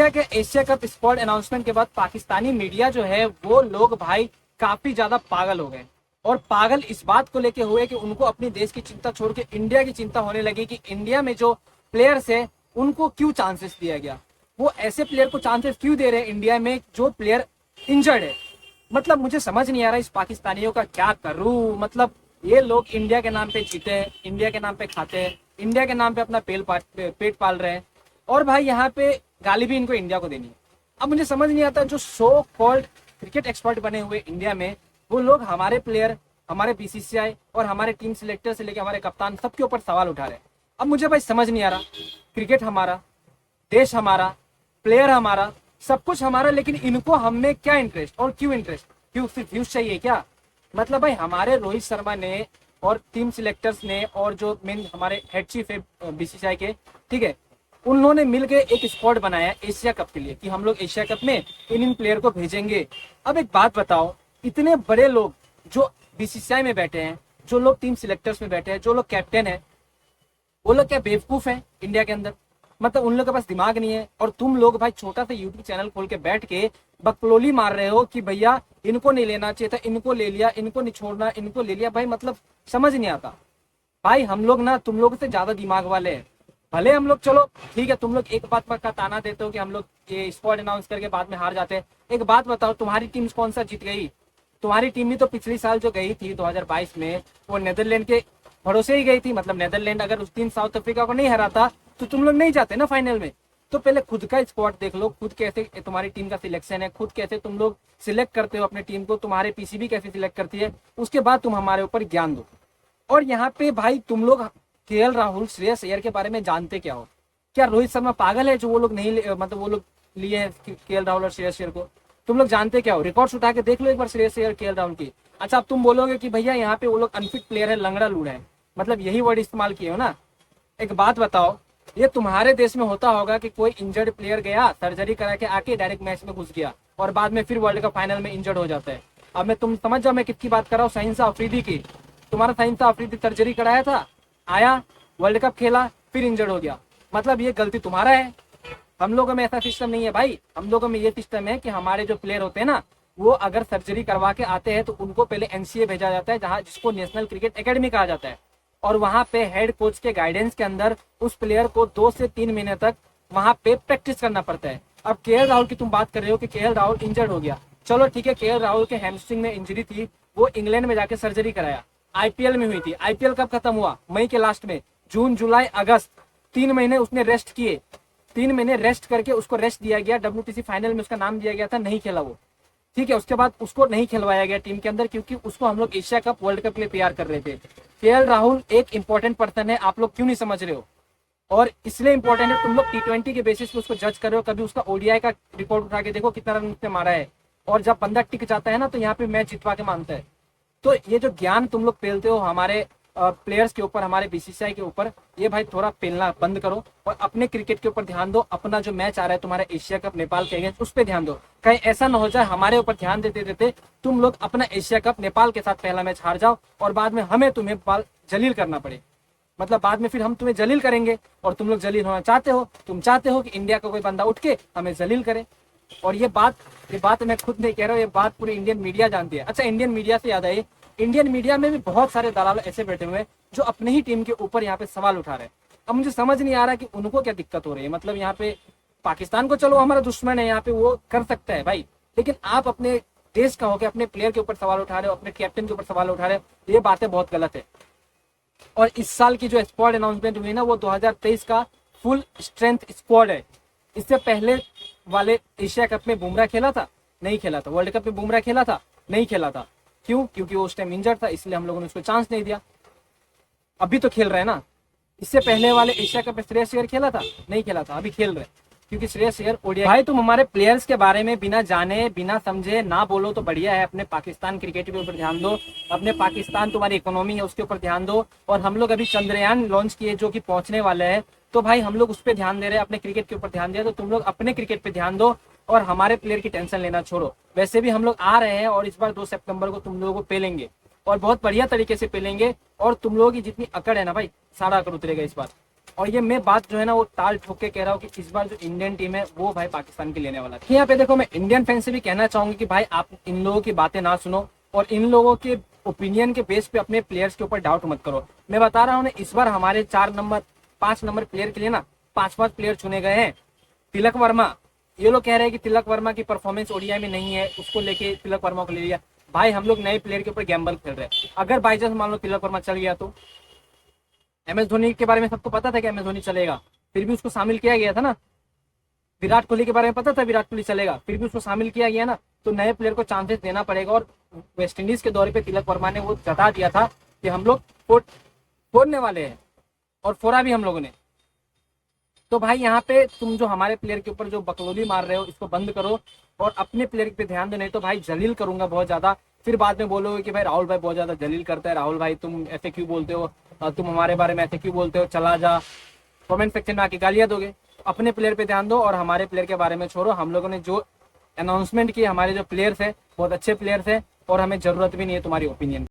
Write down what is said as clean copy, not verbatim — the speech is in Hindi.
इंडिया के एशिया कप स्क्वाड अनाउंसमेंट के बाद पाकिस्तानी मीडिया जो है वो लोग भाई काफी ज्यादा पागल हो गए। और पागल इस बात को लेके हुए कि उनको अपनी देश की चिंता छोड़ के इंडिया की चिंता होने लगी कि इंडिया में जो प्लेयर्स है उनको क्यों चांसेस दिया गया, वो ऐसे प्लेयर को चांसेस क्यों दे रहे हैं इंडिया में जो प्लेयर इंजर्ड है। मतलब मुझे समझ नहीं आ रहा इस पाकिस्तानियों का क्या करूं। मतलब ये लोग इंडिया के नाम पे जीते हैं, इंडिया के नाम पे खाते हैं, इंडिया के नाम पे अपना पेट पाल रहे हैं, और भाई यहाँ पे गाली भी इनको इंडिया को देनी है। अब मुझे समझ नहीं आता जो सो कॉल्ड क्रिकेट एक्सपर्ट बने हुए इंडिया में, वो लोग हमारे प्लेयर, हमारे बीसीसीआई और हमारे टीम सिलेक्टर से लेकर हमारे कप्तान सबके ऊपर सवाल उठा रहे हैं। अब मुझे भाई समझ नहीं आ रहा, क्रिकेट हमारा, देश हमारा, प्लेयर हमारा, सब कुछ हमारा, लेकिन इनको हम में क्या इंटरेस्ट और क्यों इंटरेस्ट, क्यों सिर्फ व्यूज चाहिए क्या? मतलब भाई हमारे रोहित शर्मा ने और टीम सिलेक्टर्स ने और जो मेन हमारे हेड चीफ है बीसीसीआई के, ठीक है, उन्होंने मिलकर एक स्क्वाड बनाया एशिया कप के लिए कि हम लोग एशिया कप में इन प्लेयर को भेजेंगे। अब एक बात बताओ, इतने बड़े लोग जो बीसीसीआई में बैठे हैं, जो लोग टीम सिलेक्टर्स में बैठे हैं, जो लोग कैप्टन है, वो लोग क्या बेवकूफ हैं इंडिया के अंदर? मतलब उन लोग के पास दिमाग नहीं है। और तुम लोग भाई छोटा सा यूट्यूब चैनल खोल के बैठ के बकलोली मार रहे हो कि भैया इनको नहीं लेना चाहिए था, इनको ले लिया, इनको नहीं छोड़ना, इनको ले लिया। भाई मतलब समझ नहीं आता। भाई हम लोग ना तुम लोग से ज्यादा दिमाग वाले हैं। भले हम लोग, चलो ठीक है, तुम लोग एक बात का ताना देते हो कि हम लोग ये स्क्वाड अनाउंस करके बाद में हार जाते हैं। एक बात बताओ, तुम्हारी टीम कौन सा जीत गई? तुम्हारी टीम ही तो पिछली साल जो गई थी 2022 में, वो नेदरलैंड के भरोसे ही गई थी। मतलब नेदरलैंड अगर उस दिन साउथ अफ्रीका को नहीं हराता तो तुम लोग नहीं जाते ना फाइनल में। तो पहले खुद का स्क्वाड देख लो, खुद कैसे तुम्हारी टीम का सिलेक्शन है, खुद कैसे तुम लोग सिलेक्ट करते हो अपनी टीम को, तुम्हारे पीसीबी कैसे सिलेक्ट करती है, उसके बाद तुम हमारे ऊपर ज्ञान दो। और यहाँ पे भाई तुम लोग केएल राहुल, श्रेयस अय्यर के बारे में जानते क्या हो? क्या रोहित शर्मा पागल है जो वो लोग नहीं मतलब वो लोग लिए हैं केएल राहुल और श्रेयस अय्यर को? तुम लोग जानते क्या हो? रिकॉर्ड्स उठा के देख लो एक बार श्रेयस अय्यर, केएल राहुल की। अच्छा, अब तुम बोलोगे कि भैया यहाँ पे वो लोग अनफिट प्लेयर है, लंगड़ा लूड़ा है, मतलब यही वर्ड इस्तेमाल किए हो ना। एक बात बताओ, ये तुम्हारे देश में होता होगा कि कोई इंजर्ड प्लेयर गया, सर्जरी करा के आके डायरेक्ट मैच में घुस गया और बाद में फिर वर्ल्ड कप फाइनल में इंजर्ड हो जाता है। अब मैं तुम समझ जाओ मैं किसकी बात कर रहा हूँ, शाहिनशाह अफरीदी की। तुम्हारा शाहिनशाह अफरीदी सर्जरी कराया था, आया, वर्ल्ड कप खेला, फिर इंजर्ड हो गया। मतलब ये गलती तुम्हारा है। हम लोगों में ऐसा सिस्टम नहीं है भाई। हम लोगों में ये सिस्टम है कि हमारे जो प्लेयर होते हैं ना, वो अगर सर्जरी करवा के आते हैं तो उनको पहले एनसीए भेजा जाता है, जहाँ जिसको नेशनल क्रिकेट एकेडमी कहा जाता है। और वहां पे हेड कोच के गाइडेंस के अंदर उस प्लेयर को 2 से 3 महीने तक वहां पे प्रैक्टिस करना पड़ता है। अब केएल राहुल की तुम बात कर रहे हो कि केएल राहुल इंजर्ड हो गया, चलो ठीक है, केएल राहुल के हैमस्ट्रिंग में इंजरी थी, वो इंग्लैंड में जाके सर्जरी कराया, आईपीएल में हुई थी। आईपीएल कब खत्म हुआ? मई के लास्ट में। जून, जुलाई, अगस्त, 3 महीने उसने रेस्ट किए। 3 महीने रेस्ट करके उसको रेस्ट दिया गया। WTC फाइनल में उसका नाम दिया गया था, नहीं खेला वो, ठीक है। उसके बाद उसको नहीं खिलवाया गया टीम के अंदर, क्योंकि उसको हम लोग एशिया कप, वर्ल्ड कप के लिए तैयार कर रहे थे। केएल राहुल एक इंपॉर्टेंट पर्सन है, आप लोग क्यों नहीं समझ रहे हो? और इसलिए इंपॉर्टेंट है, तुम लोग T20 के बेसिस पे उसको जज कर रहे हो। कभी उसका ओडीआई का रिकॉर्ड उठा के देखो कितना रन उसने मारा है। और जब बंदा टिक जाता है ना तो यहाँ पे मैच जितवा के मानता है। तो ये जो ज्ञान तुम लोग पेलते हो हमारे प्लेयर्स के ऊपर, हमारे बीसीसीआई के ऊपर, ये भाई थोड़ा पेलना बंद करो और अपने क्रिकेट के ऊपर ध्यान दो। अपना जो मैच आ रहा है तुम्हारा एशिया कप नेपाल के अगेंस्ट, उस पर ध्यान दो। कहीं ऐसा ना हो जाए हमारे ऊपर ध्यान देते देते तुम लोग अपना एशिया कप नेपाल के साथ पहला मैच हार जाओ और बाद में हमें तुम्हें जलील करना पड़े। मतलब बाद में फिर हम तुम्हें जलील करेंगे और तुम लोग जलील होना चाहते हो। तुम चाहते हो कि इंडिया का कोई बंदा उठ के हमें जलील करे। और ये बात मैं खुद नहीं कह रहा हूँ, ये बात पूरी इंडियन मीडिया जानती है। अच्छा, इंडियन मीडिया से याद आई, इंडियन मीडिया में भी बहुत सारे दलाल ऐसे बैठे हुए हैं जो अपने ही टीम के ऊपर यहाँ पे सवाल उठा रहे हैं। अब मुझे समझ नहीं आ रहा कि उनको क्या दिक्कत हो रही है। मतलब यहाँ पे पाकिस्तान को चलो हमारा दुश्मन है, यहाँ पे वो कर सकता है भाई, लेकिन आप अपने देश का होकर अपने प्लेयर के ऊपर सवाल उठा रहे हो, अपने कैप्टन के ऊपर सवाल उठा रहे हो। ये बातें बहुत गलत है। और इस साल की जो स्क्वाड अनाउंसमेंट हुई ना, वो 2023 का फुल स्ट्रेंथ स्क्वाड है। इससे पहले वाले एशिया कप में बुमराह खेला था, नहीं खेला था। वर्ल्ड कप में बुमराह खेला था, नहीं खेला था। क्यों? क्योंकि वो उस टाइम इंजर्ड था, इसलिए हम लोगों ने उसको चांस नहीं दिया। अभी तो खेल रहे हैं ना। इससे पहले वाले एशिया कप में श्रेयस अय्यर खेला था, नहीं खेला था, अभी खेल रहे, क्योंकि श्रेयस अय्यर ओडीआई। भाई तुम हमारे प्लेयर्स के बारे में बिना जाने बिना समझे ना बोलो तो बढ़िया है। अपने पाकिस्तान क्रिकेट के ऊपर ध्यान दो, अपने पाकिस्तान तुम्हारी इकोनॉमी है उसके ऊपर ध्यान दो। और हम लोग अभी चंद्रयान लॉन्च किए जो कि पहुंचने वाले हैं, तो भाई हम लोग उस पर ध्यान दे रहे हैं, अपने क्रिकेट के ऊपर ध्यान दे रहे हैं। तो तुम लोग अपने क्रिकेट पे ध्यान दो और हमारे प्लेयर की टेंशन लेना छोड़ो। वैसे भी हम लोग आ रहे हैं और इस बार 2 सितंबर को तुम लोगों को पेलेंगे और बहुत बढ़िया तरीके से पेलेंगे। और तुम लोगों की जितनी अकड़ है ना भाई, सारा अकड़ उतरेगा इस बार। और ये मैं बात जो है ना वो ताल ठोक के कह रहा हूँ कि इस बार जो इंडियन टीम है वो भाई पाकिस्तान की लेने वाला है। यहाँ पे देखो मैं इंडियन फैन से भी कहना चाहूंगी कि भाई आप इन लोगों की बातें ना सुनो और इन लोगों के ओपिनियन के बेस पे अपने प्लेयर्स के ऊपर डाउट मत करो। मैं बता रहा हूँ ना, इस बार हमारे 4 नंबर 5 नंबर प्लेयर के लिए ना 5 प्लेयर चुने गए हैं। तिलक वर्मा, ये लोग कह रहे हैं कि तिलक वर्मा की परफॉर्मेंस ओडीआई में नहीं है, उसको लेके तिलक वर्मा को ले लिया। भाई हम लोग नए प्लेयर के ऊपर गैम्बल खेल रहे हैं। अगर बाई चांस मान लो तिलक वर्मा चल गया तो MS धोनी के बारे में सबको पता था कि MS धोनी चलेगा, फिर भी उसको शामिल किया गया था ना। विराट कोहली के बारे में पता था विराट कोहली चलेगा, फिर भी उसको शामिल किया गया ना। तो नए प्लेयर को चांसेस देना पड़ेगा। और वेस्ट इंडीज के दौरे पे तिलक वर्मा ने वो जता दिया था कि हम लोग फोड़ने वाले हैं, और फोड़ा भी हम लोगों ने। तो भाई यहाँ पे तुम जो हमारे प्लेयर के ऊपर जो बकलोली मार रहे हो इसको बंद करो और अपने प्लेयर पे ध्यान दो, नहीं तो भाई जलील करूंगा बहुत ज्यादा। फिर बाद में बोलोगे कि भाई राहुल भाई बहुत ज्यादा जलील करता है, राहुल भाई तुम ऐसे क्यों बोलते हो, तुम हमारे बारे में ऐसे क्यों बोलते हो, चला जा। कमेंट सेक्शन में आके गालियां दोगे। अपने प्लेयर पे ध्यान दो और हमारे प्लेयर के बारे में छोड़ो। हम लोगों ने जो अनाउंसमेंट की, हमारे जो प्लेयर्स है बहुत अच्छे प्लेयर्स है और हमें जरूरत भी नहीं है तुम्हारी ओपिनियन।